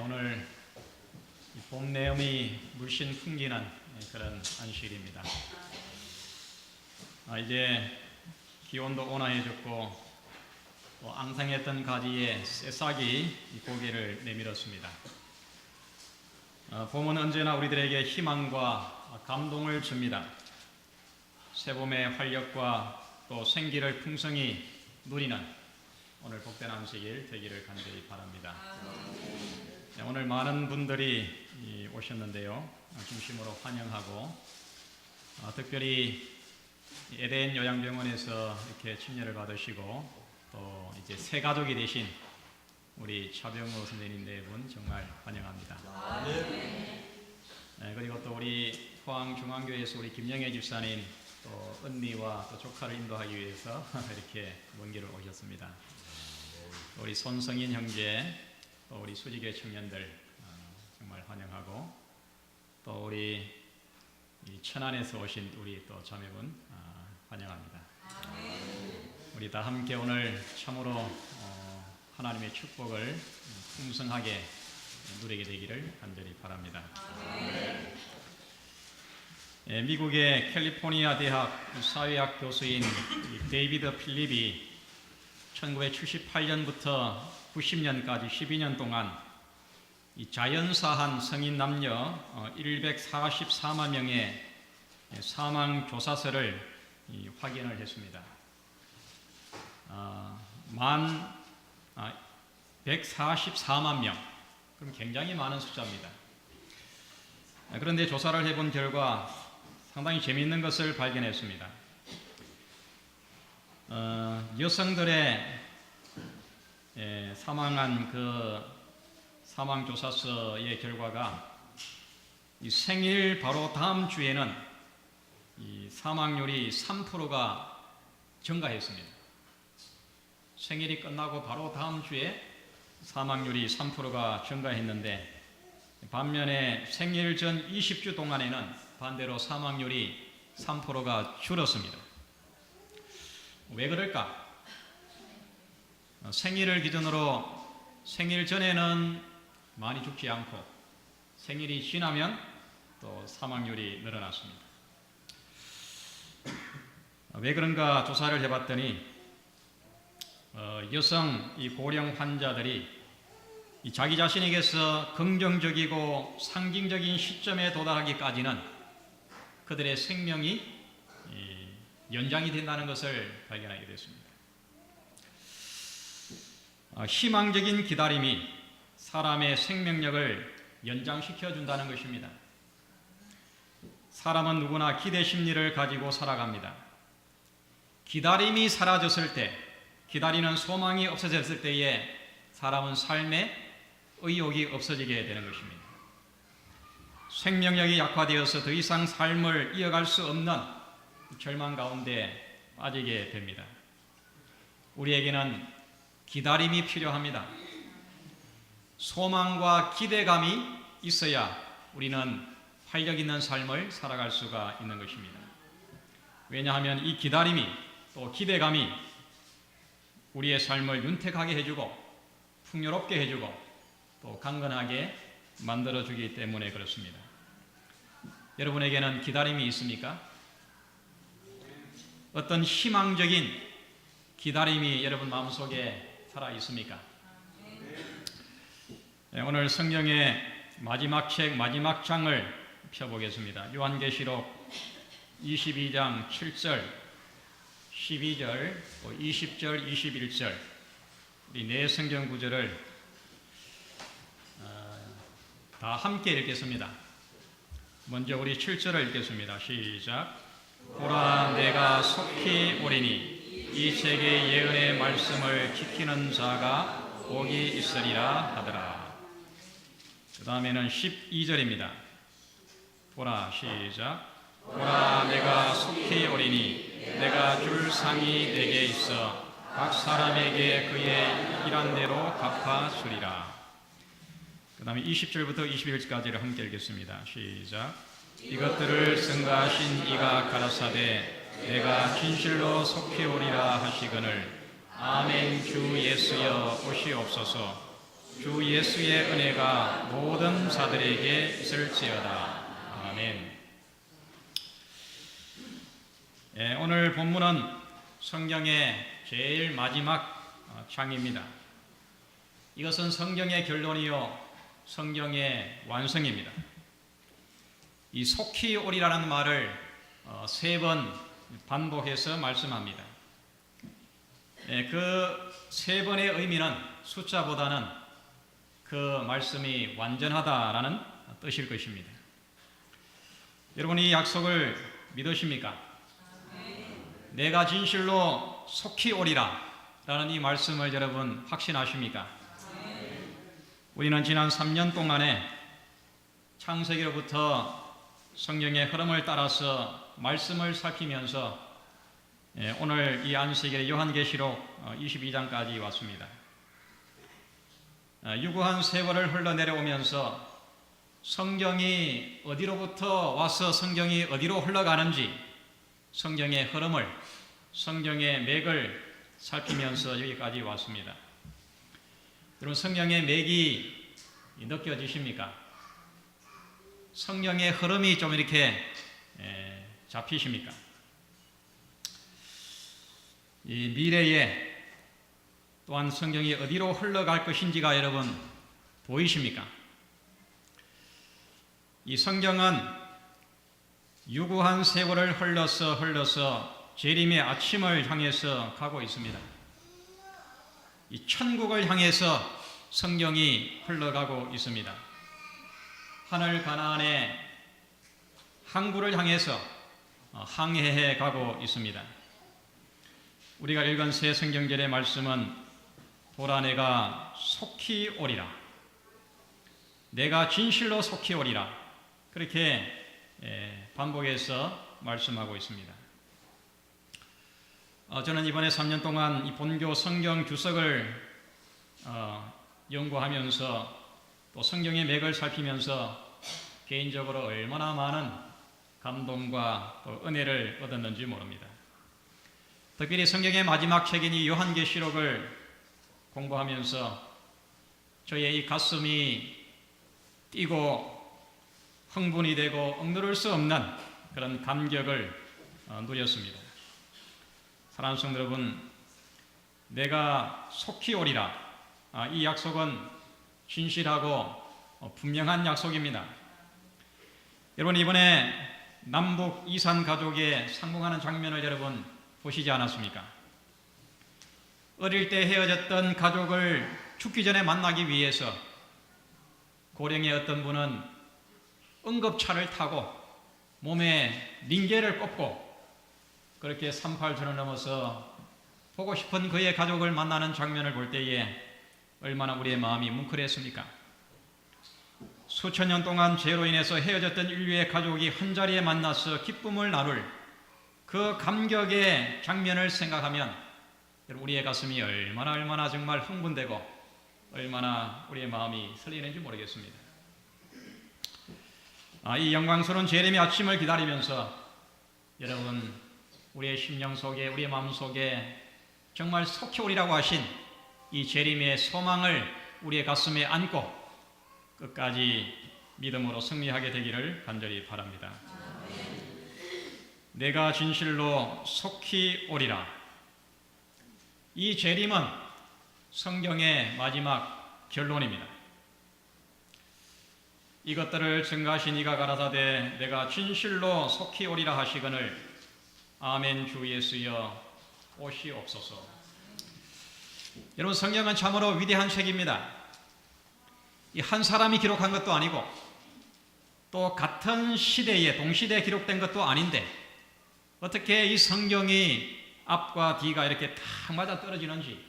오늘 봄 내음이 물씬 풍기는 그런 안식일입니다. 이제 기온도 온화해졌고 또 앙상했던 가지에 새싹이 고개를 내밀었습니다. 봄은 언제나 우리들에게 희망과 감동을 줍니다. 새봄의 활력과 또 생기를 풍성히 누리는 오늘 복된 안식일 되기를 간절히 바랍니다. 오늘 많은 분들이 오셨는데요. 중심으로 환영하고 특별히 에덴 요양병원에서 이렇게 침례를 받으시고 또 이제 새 가족이 되신 우리 차병호 선생님 네 분 정말 환영합니다. 그리고 또 우리 포항중앙교회에서 우리 김영애 집사님 또 언니와 또 조카를 인도하기 위해서 이렇게 먼 길을 오셨습니다. 우리 손성인 형제 또 우리 수지교회 청년들 정말 환영하고 또 우리 천안에서 오신 우리 또 자매분 환영합니다. 우리 다 함께 오늘 참으로 하나님의 축복을 풍성하게 누리게 되기를 간절히 바랍니다. 미국의 캘리포니아 대학 사회학 교수인 데이비드 필립이 1978년부터 90년까지 12년 동안 이 자연사한 성인 남녀 144만 명의 사망 조사서를 확인을 했습니다. 144만 명, 그럼 굉장히 많은 숫자입니다. 그런데 조사를 해본 결과 상당히 재미있는 것을 발견했습니다. 여성들의 사망한 그 사망조사서의 결과가 이 생일 바로 다음 주에는 이 사망률이 3%가 증가했습니다. 생일이 끝나고 바로 다음 주에 사망률이 3%가 증가했는데 반면에 생일 전 20주 동안에는 반대로 사망률이 3%가 줄었습니다. 왜 그럴까? 생일을 기준으로 생일 전에는 많이 죽지 않고 생일이 지나면 또 사망률이 늘어났습니다. 왜 그런가 조사를 해봤더니 여성 이 고령 환자들이 이 자기 자신에게서 긍정적이고 상징적인 시점에 도달하기까지는 그들의 생명이 연장이 된다는 것을 발견하게 됐습니다. 희망적인 기다림이 사람의 생명력을 연장시켜 준다는 것입니다. 사람은 누구나 기대 심리를 가지고 살아갑니다. 기다림이 사라졌을 때, 기다리는 소망이 없어졌을 때에 사람은 삶에 의욕이 없어지게 되는 것입니다. 생명력이 약화되어서 더 이상 삶을 이어갈 수 없는 절망 가운데 빠지게 됩니다. 우리에게는 기다림이 필요합니다. 소망과 기대감이 있어야 우리는 활력 있는 삶을 살아갈 수가 있는 것입니다. 왜냐하면 이 기다림이 또 기대감이 우리의 삶을 윤택하게 해주고 풍요롭게 해주고 또 강건하게 만들어주기 때문에 그렇습니다. 여러분에게는 기다림이 있습니까? 어떤 희망적인 기다림이 여러분 마음속에 살아 있습니까? 오늘 성경의 마지막 책 마지막 장을 펴보겠습니다. 요한계시록 22장 7절, 12절, 20절, 21절 이 네 성경 구절을 다 함께 읽겠습니다. 먼저 우리 7절을 읽겠습니다. 시작. 보라 내가 속히 오리니 이 책의 예언의 말씀을 지키는 자가 복이 있으리라 하더라. 그 다음에는 12절입니다. 보라 시작. 보라 내가 속히 오리니 내가 줄 상이 내게 있어 각 사람에게 그의 일한 대로 갚아주리라. 그 다음에 20절부터 21절까지를 함께 읽겠습니다. 시작. 이것들을 승가하신 이가 가라사대 내가 진실로 속히 오리라 하시거늘 아멘 주 예수여 오시옵소서. 주 예수의 은혜가 모든 자들에게 있을지어다. 아멘. 오늘 본문은 성경의 제일 마지막 장입니다. 이것은 성경의 결론이요 성경의 완성입니다. 이 속히 오리라는 말을 3번 반복해서 말씀합니다. 그 3번의 의미는 숫자보다는 그 말씀이 완전하다라는 뜻일 것입니다. 여러분 이 약속을 믿으십니까? 내가 진실로 속히 오리라 라는 이 말씀을 여러분 확신하십니까? 우리는 지난 3년 동안에 창세기로부터 성경의 흐름을 따라서 말씀을 살피면서 오늘 이 안식일에 요한계시록 22장까지 왔습니다. 유구한 세월을 흘러내려오면서 성경이 어디로부터 와서 성경이 어디로 흘러가는지 성경의 흐름을, 성경의 맥을 살피면서 여기까지 왔습니다. 여러분 성경의 맥이 느껴지십니까? 성경의 흐름이 좀 이렇게 잡히십니까? 이 미래에 또한 성경이 어디로 흘러갈 것인지가 여러분 보이십니까? 이 성경은 유구한 세월을 흘러서 재림의 아침을 향해서 가고 있습니다. 이 천국을 향해서 성경이 흘러가고 있습니다. 하늘 가나안의 항구를 향해서 항해해 가고 있습니다. 우리가 읽은 새 성경절의 말씀은 보라 내가 속히 오리라, 내가 진실로 속히 오리라, 그렇게 반복해서 말씀하고 있습니다. 저는 이번에 3년 동안 이 본교 성경 주석을 연구하면서 또 성경의 맥을 살피면서 개인적으로 얼마나 많은 감동과 또 은혜를 얻었는지 모릅니다. 특별히 성경의 마지막 책인 이 요한계시록을 공부하면서 저의 이 가슴이 뛰고 흥분이 되고 억누를 수 없는 그런 감격을 누렸습니다. 사랑하는 성도 여러분, 내가 속히 오리라, 이 약속은 진실하고 분명한 약속입니다. 여러분 이번에 남북 이산 가족의 상봉하는 장면을 여러분 보시지 않았습니까? 어릴 때 헤어졌던 가족을 죽기 전에 만나기 위해서 고령의 어떤 분은 응급차를 타고 몸에 링게를 꼽고 그렇게 38천을 넘어서 보고 싶은 그의 가족을 만나는 장면을 볼 때에 얼마나 우리의 마음이 뭉클했습니까? 수천 년 동안 죄로 인해서 헤어졌던 인류의 가족이 한자리에 만나서 기쁨을 나눌 그 감격의 장면을 생각하면 우리의 가슴이 얼마나 정말 흥분되고 얼마나 우리의 마음이 설레는지 모르겠습니다. 이 영광스러운 재림의 아침을 기다리면서 여러분 우리의 심령 속에, 우리의 마음 속에 정말 속히 오리라고 하신 이 재림의 소망을 우리의 가슴에 안고 끝까지 믿음으로 승리하게 되기를 간절히 바랍니다. 내가 진실로 속히 오리라. 이 재림은 성경의 마지막 결론입니다. 이것들을 증거하신 이가 가라사대 내가 진실로 속히 오리라 하시거늘 아멘 주 예수여 오시옵소서. 여러분 성경은 참으로 위대한 책입니다. 이 한 사람이 기록한 것도 아니고 또 같은 시대에 동시대에 기록된 것도 아닌데 어떻게 이 성경이 앞과 뒤가 이렇게 딱 맞아 떨어지는지,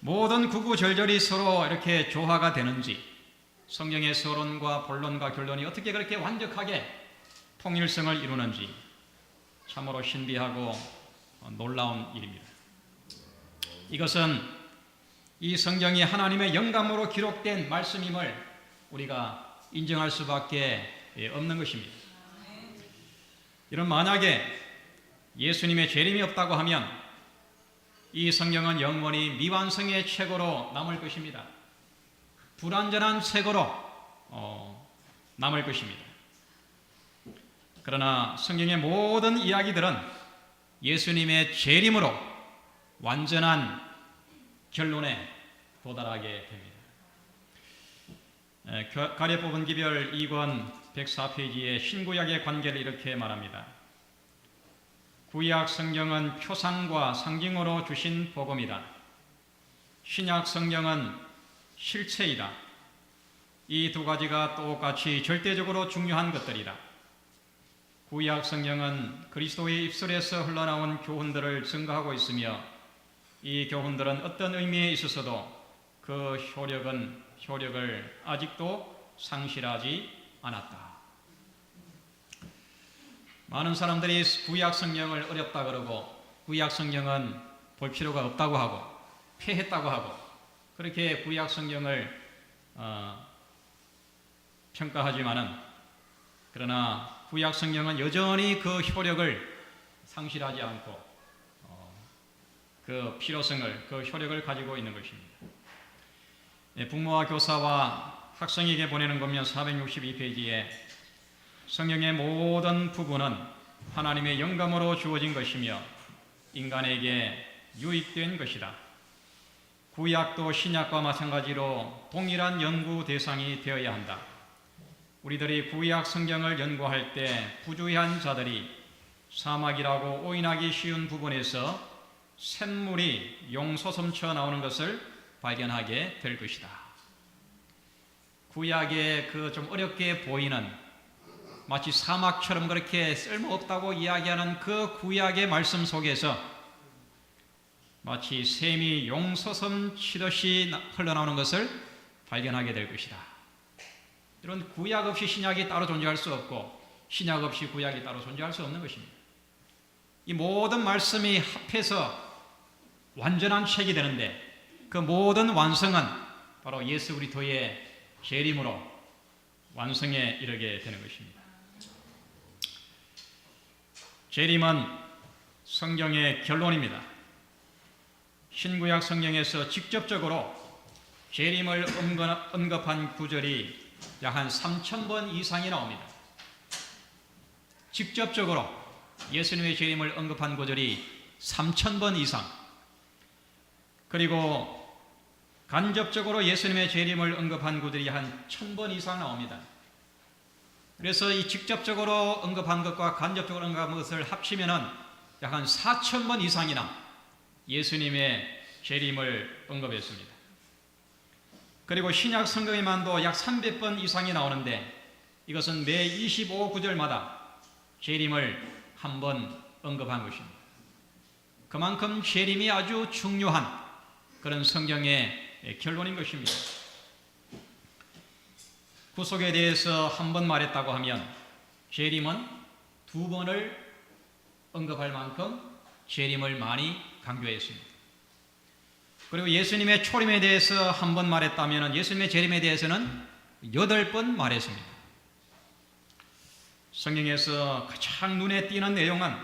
모든 구구절절이 서로 이렇게 조화가 되는지, 성경의 서론과 본론과 결론이 어떻게 그렇게 완벽하게 통일성을 이루는지 참으로 신비하고 놀라운 일입니다. 이것은 이 성경이 하나님의 영감으로 기록된 말씀임을 우리가 인정할 수밖에 없는 것입니다. 여러분 만약에 예수님의 재림이 없다고 하면 이 성경은 영원히 미완성의 책으로 남을 것입니다. 불완전한 책으로 남을 것입니다. 그러나 성경의 모든 이야기들은 예수님의 재림으로 완전한 결론에 도달하게 됩니다. 가려 뽑은 기별 2권 104페이지에 신구약의 관계를 이렇게 말합니다. 구약 성경은 표상과 상징으로 주신 복음이다. 신약 성경은 실체이다. 이 두 가지가 똑같이 절대적으로 중요한 것들이다. 구약 성경은 그리스도의 입술에서 흘러나온 교훈들을 증거하고 있으며 이 교훈들은 어떤 의미에 있어서도 그 효력을 아직도 상실하지 않았다. 많은 사람들이 구약 성경을 어렵다 그러고 구약 성경은 볼 필요가 없다고 하고 폐했다고 하고 그렇게 구약 성경을 평가하지만은 그러나 구약 성경은 여전히 그 효력을 상실하지 않고 그 필요성을 그 효력을 가지고 있는 것입니다. 부모와 교사와 학생에게 보내는 권면 462페이지에 성경의 모든 부분은 하나님의 영감으로 주어진 것이며 인간에게 유익된 것이다. 구약도 신약과 마찬가지로 동일한 연구 대상이 되어야 한다. 우리들이 구약 성경을 연구할 때 부주의한 자들이 사막이라고 오인하기 쉬운 부분에서 샘물이 용솟음쳐 나오는 것을 발견하게 될 것이다. 구약의 그 좀 어렵게 보이는 마치 사막처럼 그렇게 쓸모없다고 이야기하는 그 구약의 말씀 속에서 마치 샘이 용솟음 치듯이 흘러나오는 것을 발견하게 될 것이다. 이런 구약 없이 신약이 따로 존재할 수 없고 신약 없이 구약이 따로 존재할 수 없는 것입니다. 이 모든 말씀이 합해서 완전한 책이 되는데 그 모든 완성은 바로 예수 그리스도의 재림으로 완성에 이르게 되는 것입니다. 재림은 성경의 결론입니다. 신구약 성경에서 직접적으로 재림을 언급한 구절이 약 한 3,000번 이상이 나옵니다. 직접적으로 예수님의 재림을 언급한 구절이 3,000번 이상, 그리고 간접적으로 예수님의 재림을 언급한 구절이 한 1,000번 이상 나옵니다. 그래서 이 직접적으로 언급한 것과 간접적으로 언급한 것을 합치면은 약 한 4,000번 이상이나 예수님의 재림을 언급했습니다. 그리고 신약 성경에만도 약 300번 이상이 나오는데 이것은 매 25구절마다 재림을 한 번 언급한 것입니다. 그만큼 재림이 아주 중요한 그런 성경의 결론인 것입니다. 구속에 대해서 한 번 말했다고 하면 재림은 2번을 언급할 만큼 재림을 많이 강조했습니다. 그리고 예수님의 초림에 대해서 한 번 말했다면 예수님의 재림에 대해서는 8번 말했습니다. 성경에서 가장 눈에 띄는 내용은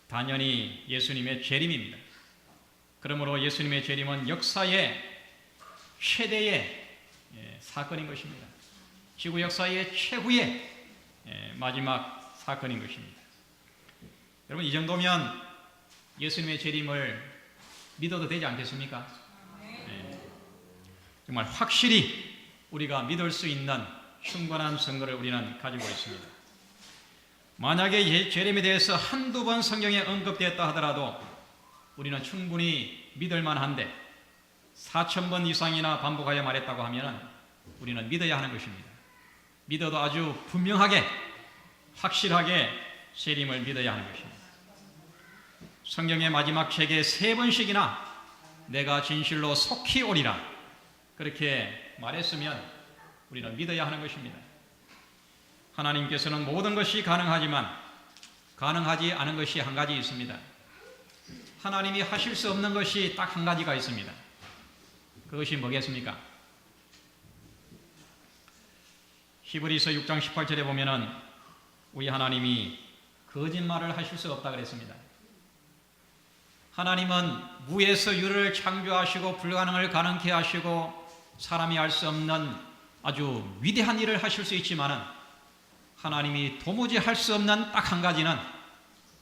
당연히 예수님의 재림입니다. 그러므로 예수님의 재림은 역사의 최대의 사건인 것입니다. 지구 역사의 최후의 마지막 사건인 것입니다. 여러분, 이 정도면 예수님의 재림을 믿어도 되지 않겠습니까? 정말 확실히 우리가 믿을 수 있는 충분한 증거를 우리는 가지고 있습니다. 만약에 재림에 대해서 한두 번 성경에 언급되었다 하더라도 우리는 충분히 믿을 만한데 4,000번 이상이나 반복하여 말했다고 하면 우리는 믿어야 하는 것입니다. 믿어도 아주 분명하게 확실하게 재림을 믿어야 하는 것입니다. 성경의 마지막 책에 3번씩이나 내가 진실로 속히 오리라 그렇게 말했으면 우리는 믿어야 하는 것입니다. 하나님께서는 모든 것이 가능하지만 가능하지 않은 것이 한 가지 있습니다. 하나님이 하실 수 없는 것이 딱 한 가지가 있습니다. 그것이 뭐겠습니까? 히브리서 6장 18절에 보면은 우리 하나님이 거짓말을 하실 수 없다 그랬습니다. 하나님은 무에서 유를 창조하시고 불가능을 가능케 하시고 사람이 할 수 없는 아주 위대한 일을 하실 수 있지만은 하나님이 도무지 할 수 없는 딱 한 가지는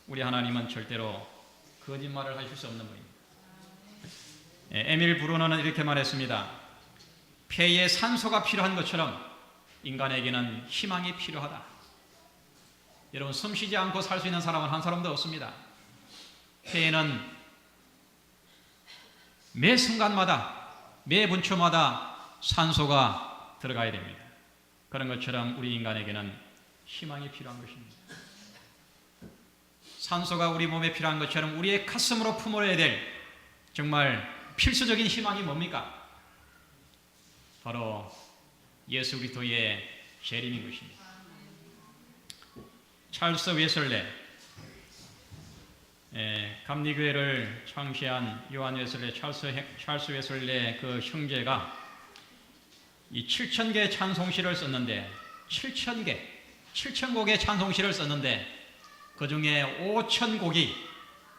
우리 하나님은 절대로 거짓말을 하실 수 없는 분입니다. 에밀 브루너는 이렇게 말했습니다. 폐에 산소가 필요한 것처럼 인간에게는 희망이 필요하다. 여러분, 숨 쉬지 않고 살 수 있는 사람은 한 사람도 없습니다. 폐에는 매 순간마다, 매 분초마다 산소가 들어가야 됩니다. 그런 것처럼 우리 인간에게는 희망이 필요한 것입니다. 산소가 우리 몸에 필요한 것처럼 우리의 가슴으로 품어야 될 정말 필수적인 희망이 뭡니까? 바로 예수 그리스도의 재림인 것입니다. 찰스 웨슬레, 감리교회를 창시한 요한 웨슬레, 찰스 웨슬레 그 형제가 이 7,000개의 찬송시를 썼는데 7,000곡의 찬송시를 썼는데 그 중에 5,000곡이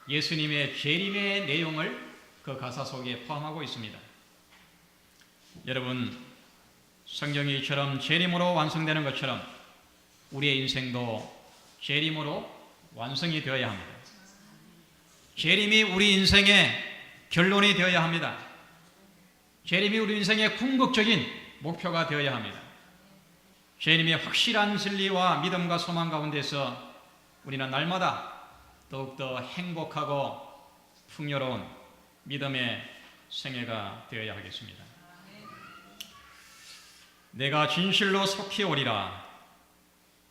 예수님의 재림의 내용을 그 가사 속에 포함하고 있습니다. 여러분, 성경이 이처럼 재림으로 완성되는 것처럼 우리의 인생도 재림으로 완성이 되어야 합니다. 재림이 우리 인생의 결론이 되어야 합니다. 재림이 우리 인생의 궁극적인 목표가 되어야 합니다. 재림의 확실한 진리와 믿음과 소망 가운데서 우리는 날마다 더욱더 행복하고 풍요로운 믿음의 생애가 되어야 하겠습니다. 내가 진실로 속히 오리라.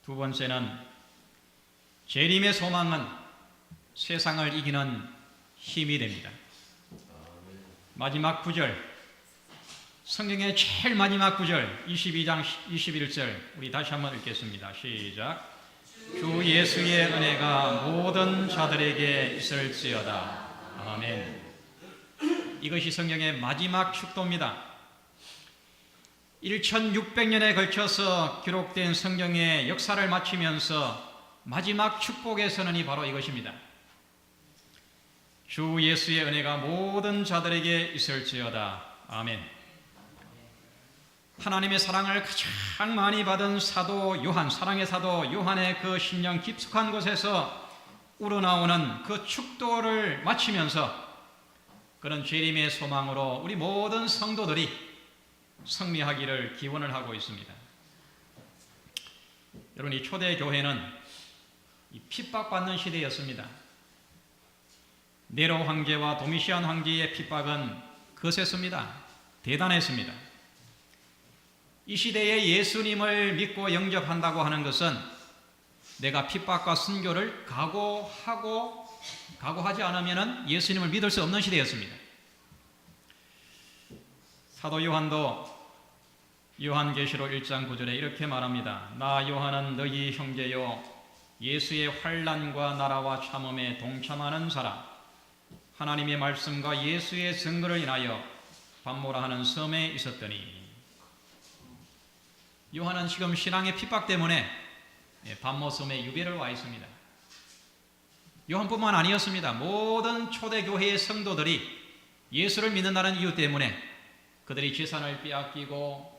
두 번째는 재림의 소망은 세상을 이기는 힘이 됩니다. 마지막 구절, 성경의 제일 마지막 구절 22장 21절 우리 다시 한번 읽겠습니다. 시작. 주 예수의 은혜가 모든 자들에게 있을지어다. 아멘. 이것이 성경의 마지막 축도입니다. 1600년에 걸쳐서 기록된 성경의 역사를 마치면서 마지막 축복의 선언이 바로 이것입니다. 주 예수의 은혜가 모든 자들에게 있을지어다. 아멘. 하나님의 사랑을 가장 많이 받은 사도 요한, 사랑의 사도 요한의 그 심령 깊숙한 곳에서 우러나오는 그 축도를 마치면서 그런 재림의 소망으로 우리 모든 성도들이 승리하기를 기원을 하고 있습니다. 여러분, 이 초대교회는 핍박받는 시대였습니다. 네로 황제와 도미시안 황제의 핍박은 거셌습니다. 대단했습니다. 이 시대에 예수님을 믿고 영접한다고 하는 것은 내가 핍박과 순교를 각오하지 않으면 예수님을 믿을 수 없는 시대였습니다. 사도 요한도 요한계시록 1장 9절에 이렇게 말합니다. 나 요한은 너희 형제요 예수의 환난과 나라와 참음에 동참하는 사람, 하나님의 말씀과 예수의 증거를 인하여 반모라 하는 섬에 있었더니. 요한은 지금 신앙의 핍박 때문에 반모섬에 유배를 와 있습니다. 요한뿐만 아니었습니다. 모든 초대교회의 성도들이 예수를 믿는다는 이유 때문에 그들이 재산을 빼앗기고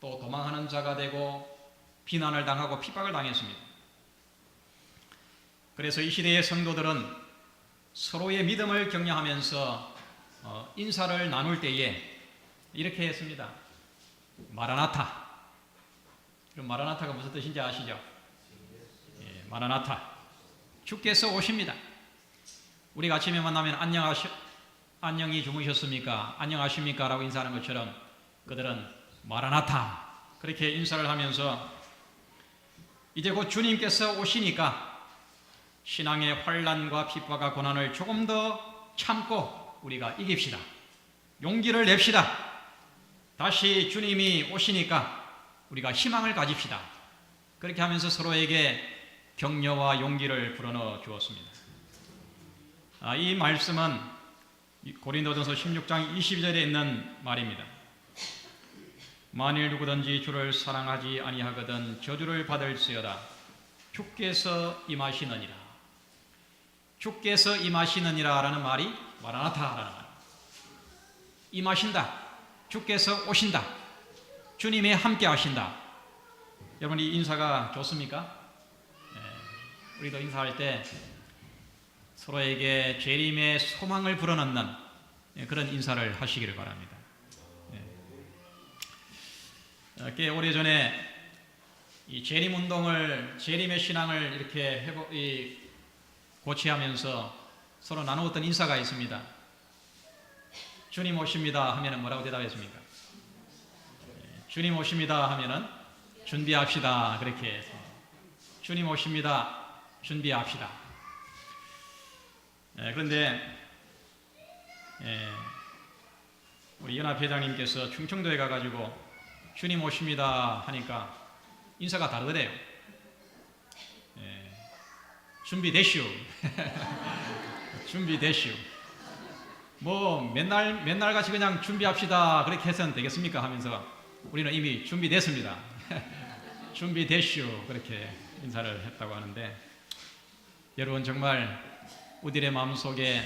또 도망하는 자가 되고 비난을 당하고 핍박을 당했습니다. 그래서 이 시대의 성도들은 서로의 믿음을 격려하면서 인사를 나눌 때에 이렇게 했습니다. 마라나타. 그럼 마라나타가 무슨 뜻인지 아시죠? 예, 마라나타. 주께서 오십니다. 우리가 아침에 만나면 안녕히 주무셨습니까? 안녕하십니까? 라고 인사하는 것처럼 그들은 마라나타 그렇게 인사를 하면서 이제 곧 주님께서 오시니까 신앙의 환난과 핍박과 고난을 조금 더 참고 우리가 이깁시다. 용기를 냅시다. 다시 주님이 오시니까 우리가 희망을 가집시다. 그렇게 하면서 서로에게 격려와 용기를 불어넣어 주었습니다. 이 말씀은 고린도전서 16장 22절에 있는 말입니다. 만일 누구든지 주를 사랑하지 아니하거든 저주를 받을지어다. 주께서 임하시느니라. 주께서 임하시느니라 라는 말이 마라나타라는 말. 임하신다. 주께서 오신다. 주님이 함께 하신다. 여러분, 이 인사가 좋습니까? 우리도 인사할 때 서로에게 재림의 소망을 불어넣는 그런 인사를 하시기를 바랍니다. 꽤 오래전에 이 재림 운동을, 재림의 신앙을 이렇게 고취하면서 서로 나누었던 인사가 있습니다. 주님 오십니다 하면은 뭐라고 대답했습니까? 주님 오십니다 하면은 준비합시다, 그렇게 해서 주님 오십니다, 준비합시다. 그런데 우리 연합회장님께서 충청도에 가가지고 주님 오십니다 하니까 인사가 다르대요. 준비되시오. 준비되시오. 뭐 맨날 같이 그냥 준비합시다 그렇게 해서는 되겠습니까 하면서 우리는 이미 준비됐습니다. 준비되시오, 그렇게 인사를 했다고 하는데, 여러분, 정말 우리의 마음속에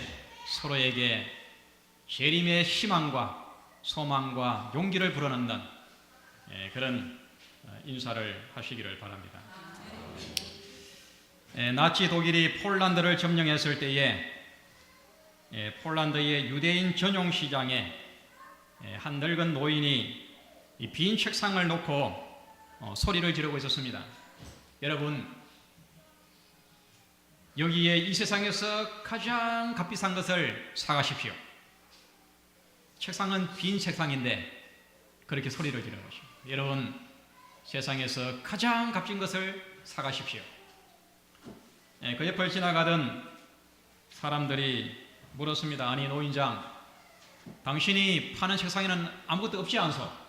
서로에게 재림의 희망과 소망과 용기를 불어넣는 그런 인사를 하시기를 바랍니다. 나치 독일이 폴란드를 점령했을 때에 폴란드의 유대인 전용 시장에 한 늙은 노인이 이 빈 책상을 놓고 소리를 지르고 있었습니다. 여러분, 여기에 이 세상에서 가장 값비싼 것을 사가십시오. 책상은 빈 책상인데 그렇게 소리를 지르는 것입니다. 여러분, 세상에서 가장 값진 것을 사가십시오. 그 옆을 지나가던 사람들이 물었습니다. 아니, 노인장, 당신이 파는 책상에는 아무것도 없지 않소?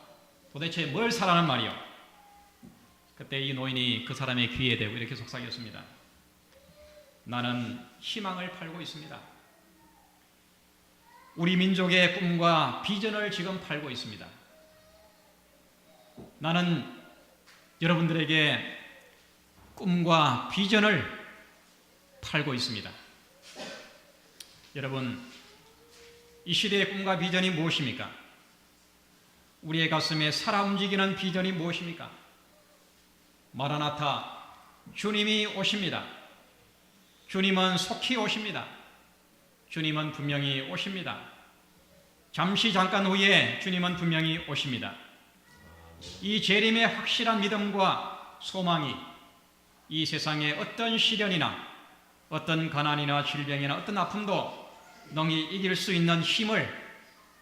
도대체 뭘 사라는 말이오? 그때 이 노인이 그 사람의 귀에 대고 이렇게 속삭였습니다. 나는 희망을 팔고 있습니다. 우리 민족의 꿈과 비전을 지금 팔고 있습니다. 나는 여러분들에게 꿈과 비전을 팔고 있습니다. 여러분, 이 시대의 꿈과 비전이 무엇입니까? 우리의 가슴에 살아 움직이는 비전이 무엇입니까? 마라나타, 주님이 오십니다. 주님은 속히 오십니다. 주님은 분명히 오십니다. 잠깐 후에 주님은 분명히 오십니다. 이 재림의 확실한 믿음과 소망이 이 세상의 어떤 시련이나 어떤 가난이나 질병이나 어떤 아픔도 능히 이길 수 있는 힘을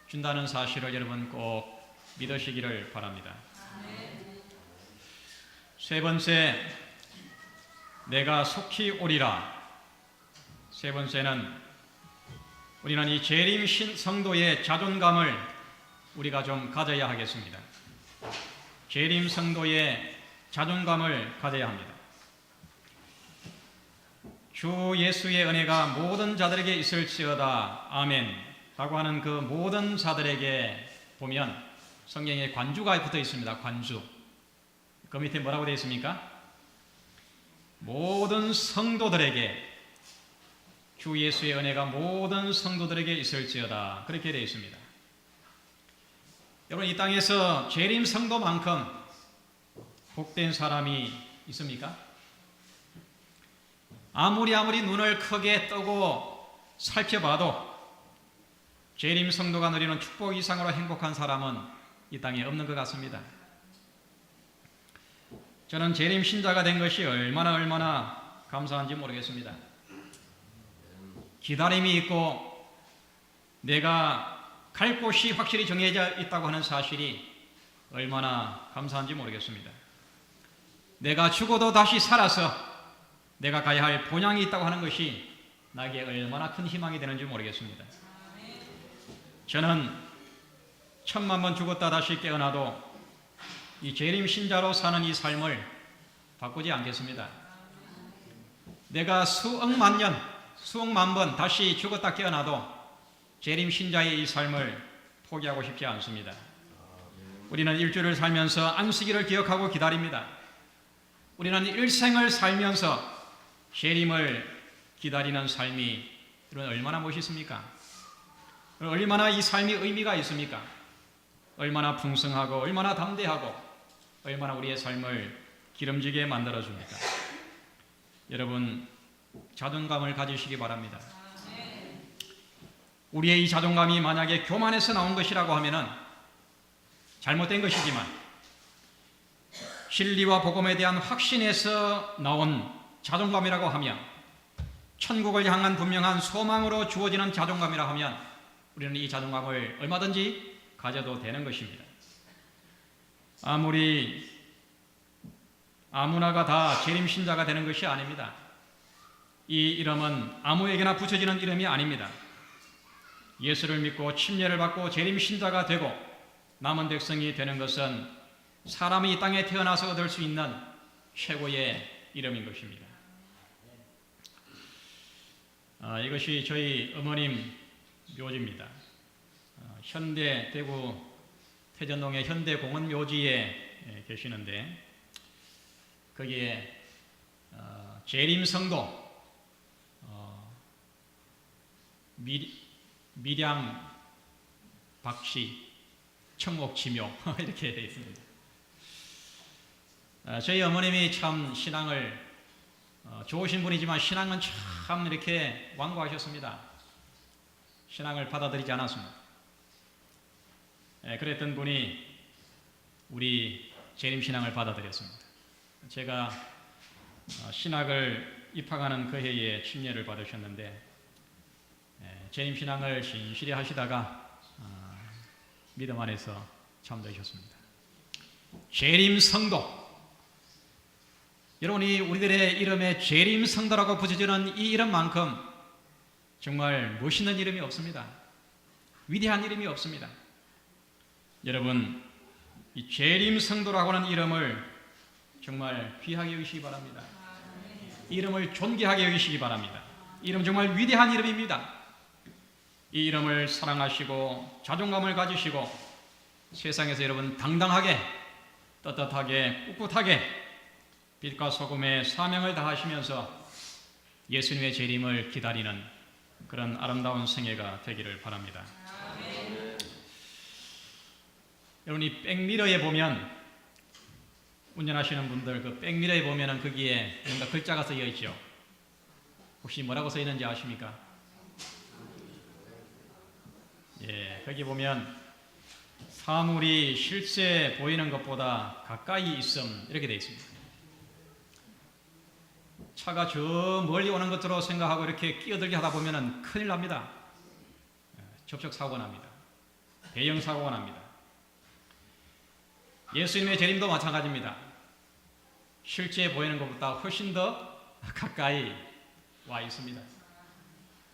준다는 사실을 여러분 꼭 믿으시기를 바랍니다. 세 번째, 내가 속히 오리라. 세 번째는 우리는 이 재림 성도의 자존감을 우리가 좀 가져야 하겠습니다. 재림 성도의 자존감을 가져야 합니다. 주 예수의 은혜가 모든 자들에게 있을지어다, 아멘 라고 하는 그 모든 자들에게 보면 성경에 관주가 붙어 있습니다. 관주. 그 밑에 뭐라고 되어 있습니까? 모든 성도들에게, 주 예수의 은혜가 모든 성도들에게 있을지어다, 그렇게 되어 있습니다. 여러분, 이 땅에서 재림 성도만큼 복된 사람이 있습니까? 아무리 눈을 크게 뜨고 살펴봐도 재림 성도가 누리는 축복 이상으로 행복한 사람은 이 땅에 없는 것 같습니다. 저는 재림 신자가 된 것이 얼마나 감사한지 모르겠습니다. 기다림이 있고 내가 갈 곳이 확실히 정해져 있다고 하는 사실이 얼마나 감사한지 모르겠습니다. 내가 죽어도 다시 살아서 내가 가야 할 본향이 있다고 하는 것이 나에게 얼마나 큰 희망이 되는지 모르겠습니다. 저는 1000만 번 죽었다 다시 깨어나도 이 재림 신자로 사는 이 삶을 바꾸지 않겠습니다. 내가 수억만 년, 수억만 번 다시 죽었다 깨어나도 재림 신자의 이 삶을 포기하고 싶지 않습니다. 우리는 일주를 살면서 안식일을 기억하고 기다립니다. 우리는 일생을 살면서 재림을 기다리는 삶이 얼마나 멋있습니까? 얼마나 이 삶이 의미가 있습니까? 얼마나 풍성하고 얼마나 담대하고 얼마나 우리의 삶을 기름지게 만들어줍니까? 여러분, 자존감을 가지시기 바랍니다. 우리의 이 자존감이 만약에 교만에서 나온 것이라고 하면은 잘못된 것이지만, 진리와 복음에 대한 확신에서 나온 자존감이라고 하면, 천국을 향한 분명한 소망으로 주어지는 자존감이라 하면 우리는 이 자존감을 얼마든지 가져도 되는 것입니다. 아무나가 다 재림신자가 되는 것이 아닙니다. 이 이름은 아무에게나 붙여지는 이름이 아닙니다. 예수를 믿고 침례를 받고 재림신자가 되고 남은 백성이 되는 것은 사람이 이 땅에 태어나서 얻을 수 있는 최고의 이름인 것입니다. 이것이 저희 어머님 묘지입니다. 현대 대구 태전동의 현대공원 묘지에 계시는데, 거기에 재림성도 밀양 박씨 청옥지묘 이렇게 되어 있습니다. 저희 어머님이 참 신앙을 좋으신 분이지만 신앙은 참 이렇게 완고하셨습니다. 신앙을 받아들이지 않았습니다. 그랬던 분이 우리 재림신앙을 받아들였습니다. 제가 신학을 입학하는 그 해에 침례를 받으셨는데, 재림신앙을 신실히 하시다가 믿음 안에서 잠드셨습니다. 재림성도, 여러분이 우리들의 이름에 재림성도라고 붙여지는 이 이름만큼 정말 멋있는 이름이 없습니다. 위대한 이름이 없습니다. 여러분, 이 재림성도라고 하는 이름을 정말 귀하게 여기시기 바랍니다. 이름을 존귀하게 여기시기 바랍니다. 이름 정말 위대한 이름입니다. 이 이름을 사랑하시고 자존감을 가지시고 세상에서 여러분 당당하게, 떳떳하게, 꿋꿋하게 빛과 소금의 사명을 다하시면서 예수님의 재림을 기다리는 그런 아름다운 생애가 되기를 바랍니다. 여러분이 백미러에 보면, 운전하시는 분들 그 백미러에 보면은 거기에 뭔가 글자가 쓰여 있죠. 혹시 뭐라고 써 있는지 아십니까? 거기 보면 사물이 실제 보이는 것보다 가까이 있음 이렇게 되어 있습니다. 차가 저 멀리 오는 것으로 생각하고 이렇게 끼어들게 하다 보면은 큰일 납니다. 접촉 사고가 납니다. 대형 사고가 납니다. 예수님의 재림도 마찬가지입니다. 실제 보이는 것보다 훨씬 더 가까이 와 있습니다.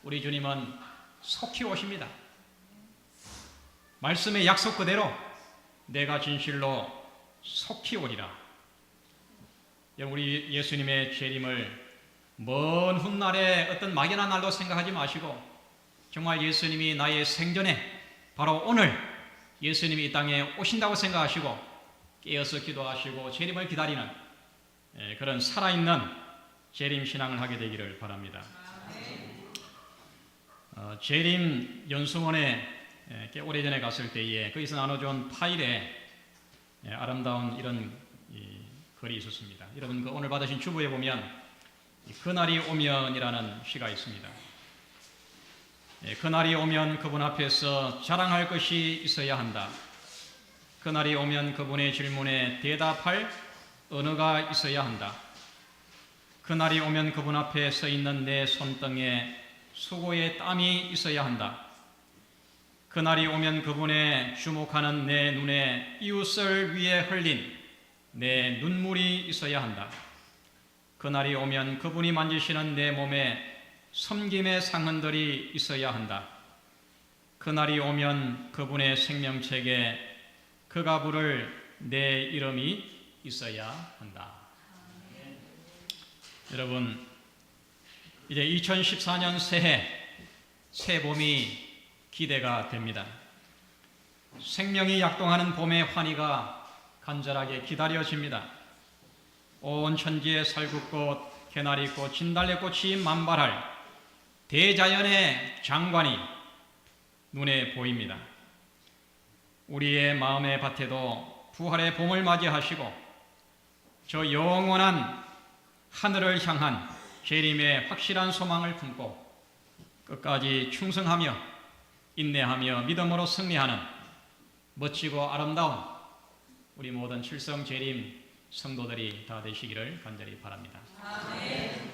우리 주님은 속히 오십니다. 말씀의 약속 그대로 내가 진실로 속히 오리라. 우리 예수님의 재림을 먼 훗날에 어떤 막연한 날로 생각하지 마시고, 정말 예수님이 나의 생전에 바로 오늘 예수님이 이 땅에 오신다고 생각하시고 깨어서 기도하시고 재림을 기다리는 그런 살아있는 재림신앙을 하게 되기를 바랍니다. 재림 연수원에 꽤 오래전에 갔을 때에 거기서 나눠준 파일에 아름다운 이런 글이 있었습니다. 여러분 오늘 받으신 주보에 보면 그날이 오면이라는 시가 있습니다. 그날이 오면 그분 앞에서 자랑할 것이 있어야 한다. 그날이 오면 그분의 질문에 대답할 언어가 있어야 한다. 그날이 오면 그분 앞에 서 있는 내 손등에 수고의 땀이 있어야 한다. 그날이 오면 그분의 주목하는 내 눈에 이웃을 위해 흘린 내 눈물이 있어야 한다. 그날이 오면 그분이 만지시는 내 몸에 섬김의 상흔들이 있어야 한다. 그날이 오면 그분의 생명책에 그가 부를 내 이름이 있어야 한다. 여러분, 이제 2014년 새해, 새 봄이 기대가 됩니다. 생명이 약동하는 봄의 환희가 간절하게 기다려집니다. 온 천지에 살구꽃, 개나리꽃, 진달래꽃이 만발할 대자연의 장관이 눈에 보입니다. 우리의 마음의 밭에도 부활의 봄을 맞이하시고 저 영원한 하늘을 향한 재림의 확실한 소망을 품고 끝까지 충성하며 인내하며 믿음으로 승리하는 멋지고 아름다운 우리 모든 칠성 재림 성도들이 다 되시기를 간절히 바랍니다. 아멘.